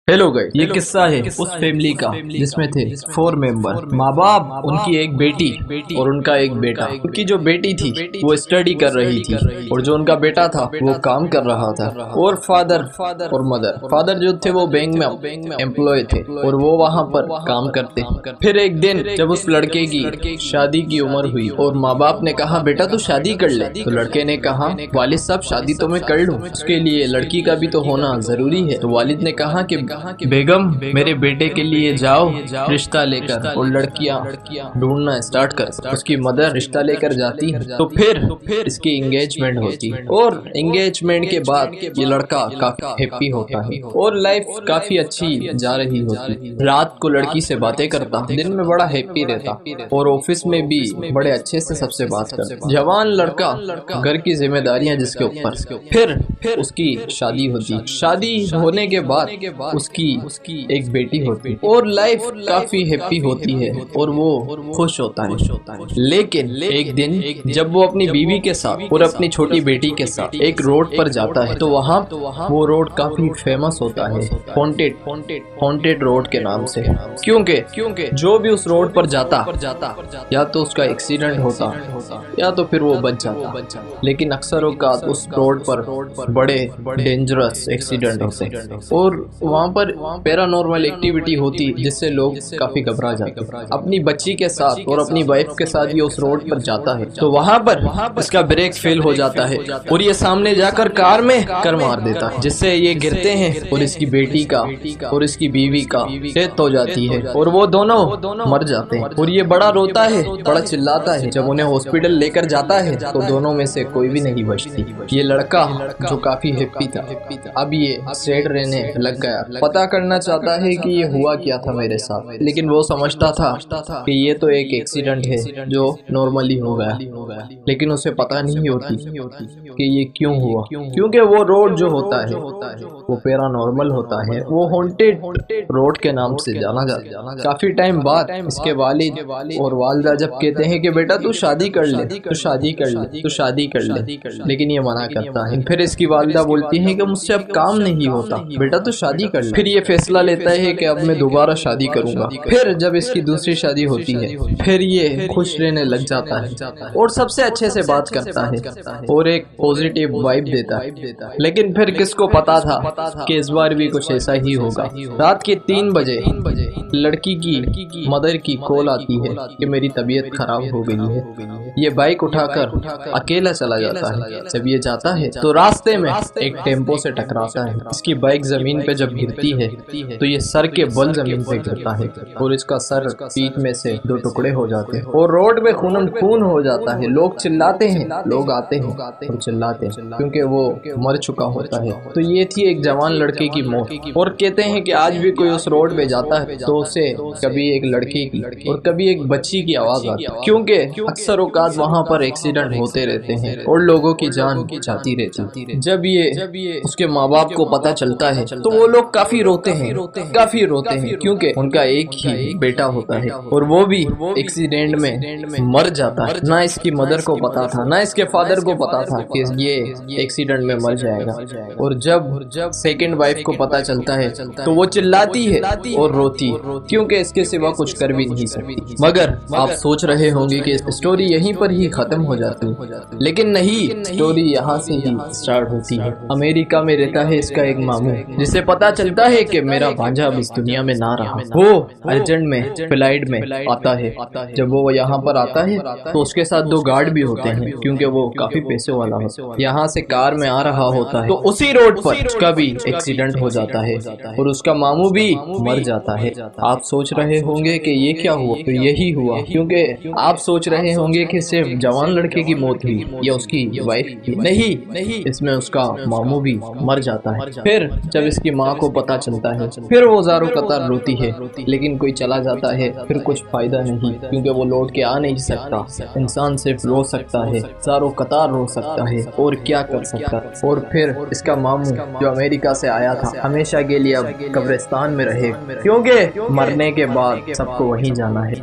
Hello guys, یہ قصہ ہے اس فیملی کا جس میں تھے 4 ممبر، ماں باپ، ان کی ایک بیٹی اور ان کا ایک بیٹا۔ ان کی جو بیٹی تھی وہ اسٹڈی کر رہی تھی اور جو ان کا بیٹا تھا وہ کام کر رہا تھا، اور فادر اور مدر، فادر جو تھے وہ بینک میں امپلائی تھے اور وہ وہاں پر کام کرتے۔ پھر ایک دن جب اس لڑکے کی شادی کی عمر ہوئی اور ماں باپ نے کہا بیٹا تو شادی کر لے، تو لڑکے نے کہا والد صاحب شادی تو میں کر لوں، اس کے لیے لڑکی کا بھی تو ہونا ضروری ہے۔ تو والد نے کہا کہ بیگم میرے بیٹے کے لیے جاؤ رشتہ لے کر، اور لڑکیاں ڈھونڈنا اسٹارٹ کر۔ اس کی مدر رشتہ لے کر جاتی تو پھر اس کی انگیجمنٹ ہوتی، اور انگیجمنٹ کے بعد یہ لڑکا کافی ہیپی ہوتا ہے اور لائف کافی اچھی جا رہی ہوتی۔ رات کو لڑکی سے باتیں کرتا، دن میں بڑا ہیپی رہتا اور آفس میں بھی بڑے اچھے سے سب سے بات کرتا۔ جوان لڑکا، گھر کی ذمہ داریاں جس کے اوپر۔ پھر اس کی شادی ہوتی، شادی ہونے کے بعد اس کی ایک بیٹی ہوتی اور لائف کافی ہیپی ہوتی ہے اور وہ خوش ہوتا ہے۔ لیکن ایک دن جب وہ اپنی بیوی کے ساتھ اور اپنی چھوٹی بیٹی کے ساتھ ایک روڈ پر جاتا ہے تو وہاں وہ روڈ کافی فیمس ہوتا ہے ہانٹیڈ روڈ کے نام سے، کیونکہ جو بھی اس روڈ پر جاتا یا تو اس کا ایکسیڈنٹ ہوتا یا تو پھر وہ بچ جاتا، لیکن اکثر اوقات اس روڈ پر بڑے ڈینجرس ایکسیڈنٹ ہوتے اور وہاں پر پیرا نارمل ایکٹیویٹی ہوتی جس سے لوگ کافی گھبرا جاتے۔ اپنی بچی کے ساتھ اور اپنی وائف کے ساتھ یہ اس روڈ پر جاتا ہے تو وہاں پر اس کا بریک فیل ہو جاتا ہے اور یہ سامنے جا کر کار میں مار دیتا ہے، جس سے یہ گرتے ہیں اور اس کی بیٹی کا اور اس کی بیوی کا ڈیتھ ہو جاتی ہے اور وہ دونوں مر جاتے ہیں۔ اور یہ بڑا روتا ہے، بڑا چلاتا ہے۔ جب انہیں ہاسپٹل لے کر جاتا ہے تو دونوں میں سے کوئی بھی نہیں بچتی۔ یہ لڑکا جو کافی ہیپی تھا اب یہ سیڈ رہنے لگ گیا، پتا کرنا چاہتا ہے کہ یہ ہوا کیا تھا میرے ساتھ، لیکن وہ سمجھتا تھا کہ یہ تو ایک ایکسیڈنٹ ہے جو نارملی ہو گیا، لیکن اسے پتا نہیں ہوتی کہ یہ کیوں ہوا، کیونکہ وہ روڈ جو ہوتا ہے وہ پیرا نارمل ہوتا ہے، وہ ہانٹیڈ روڈ کے نام سے جانا جاتا ہے۔ کافی ٹائم بعد اس کے والد اور والدہ جب کہتے ہیں کہ بیٹا تو شادی کر لے، تو شادی کر لے، تو شادی کر لے، لیکن یہ منع کرتا ہے۔ پھر اس کی والدہ بولتی ہے کہ مجھ سے اب کام نہیں ہوتا، بیٹا تو شادی کر لے۔ پھر یہ فیصلہ لیتا ہے کہ اب میں دوبارہ شادی کروں گا۔ پھر جب اس کی دوسری شادی ہوتی ہے پھر یہ خوش رہنے لگ جاتا ہے اور سب سے اچھے سے بات کرتا ہے اور ایک پوزیٹیو وائب دیتا ہے، لیکن پھر کس کو پتا تھا کہ اس بار بھی کچھ ایسا ہی ہوگا۔ رات کے 3 بجے لڑکی کی مدر کی کال آتی ہے کہ میری طبیعت خراب ہو گئی ہے۔ یہ بائک اٹھا کر اکیلا چلا جاتا ہے۔ جب یہ جاتا ہے تو راستے میں ایک ٹیمپو سے ٹکراتا ہے۔ اس کی بائک زمین پہ جب گرتی ہے تو یہ سر کے بل زمین پہ گرتا ہے اور اس کا سر پیٹھ میں سے 2 ٹکڑے ہو جاتے ہیں اور روڈ میں خون ہو جاتا ہے۔ لوگ چلاتے ہیں، لوگ آتے ہیں اور چلاتے ہیں کیونکہ وہ مر چکا ہوتا ہے۔ تو یہ تھی ایک جوان لڑکے کی موت، اور کہتے ہیں کہ آج بھی کوئی اس روڈ پہ جاتا ہے تو اسے کبھی ایک لڑکے کی اور کبھی ایک بچی کی آواز آتی ہے، کیونکہ اکثر اوقات وہاں پر ایکسیڈنٹ ہوتے رہتے ہیں اور لوگوں کی جان جاتی رہتی۔ جب یہ اس کے ماں باپ کو پتا چلتا ہے تو وہ لوگ کافی روتے ہیں کیونکہ ان کا ایک ہی بیٹا ہوتا ہے اور وہ بھی ایکسیڈنٹ میں مر جاتا ہے۔ نہ اس کی مدر کو پتا تھا، نہ اس کے فادر کو پتا تھا کہ یہ ایکسیڈنٹ میں مر جائے گا، اور جب سیکنڈ وائف کو پتا چلتا ہے تو وہ چلاتی ہے اور روتی کیونکہ اس کے سوا کچھ کر بھی نہیں سکتی۔ مگر آپ سوچ رہے ہوں گے کہ اسٹوری یہیں پر ہی ختم ہو جاتی، لیکن نہیں، اسٹوری یہاں سے ہی سٹارٹ ہوتی ہے۔ امریکہ میں رہتا ہے اس کا ایک ماموں، جسے پتا چلتا ہے کہ میرا بھانجا اب اس دنیا میں نہ رہا۔ وہ ارجنٹ میں فلائٹ میں آتا ہے۔ جب وہ یہاں پر آتا ہے تو اس کے ساتھ 2 گارڈ بھی ہوتے ہیں کیونکہ وہ کافی پیسے والا ہوتا ہے۔ یہاں سے کار میں آ رہا ہوتا ہے تو اسی روڈ پر اس کا بھی ایکسیڈنٹ ہو جاتا ہے اور اس کا ماموں بھی مر جاتا ہے۔ آپ سوچ رہے ہوں گے کہ یہ کیا ہوا؟ تو یہی ہوا، کیونکہ آپ سوچ رہے ہوں گے کہ صرف جوان لڑکے کی موت ہوئی یا اس کی وائف کی، نہیں، اس میں اس کا ماموں بھی مر جاتا ہے۔ پھر جب اس کی ماں کو پتا چلتا ہے پھر وہ زاروں قطار روتی ہے، لیکن کوئی چلا جاتا ہے پھر کچھ فائدہ نہیں، کیونکہ وہ لوٹ کے آ نہیں سکتا۔ انسان صرف رو سکتا ہے، زاروں قطار رو سکتا ہے اور کیا کر سکتا۔ اور پھر اس کا ماموں جو امریکہ سے آیا تھا ہمیشہ کے لیے اب قبرستان میں رہے، کیونکہ مرنے کے بعد سب کو وہیں جانا ہے۔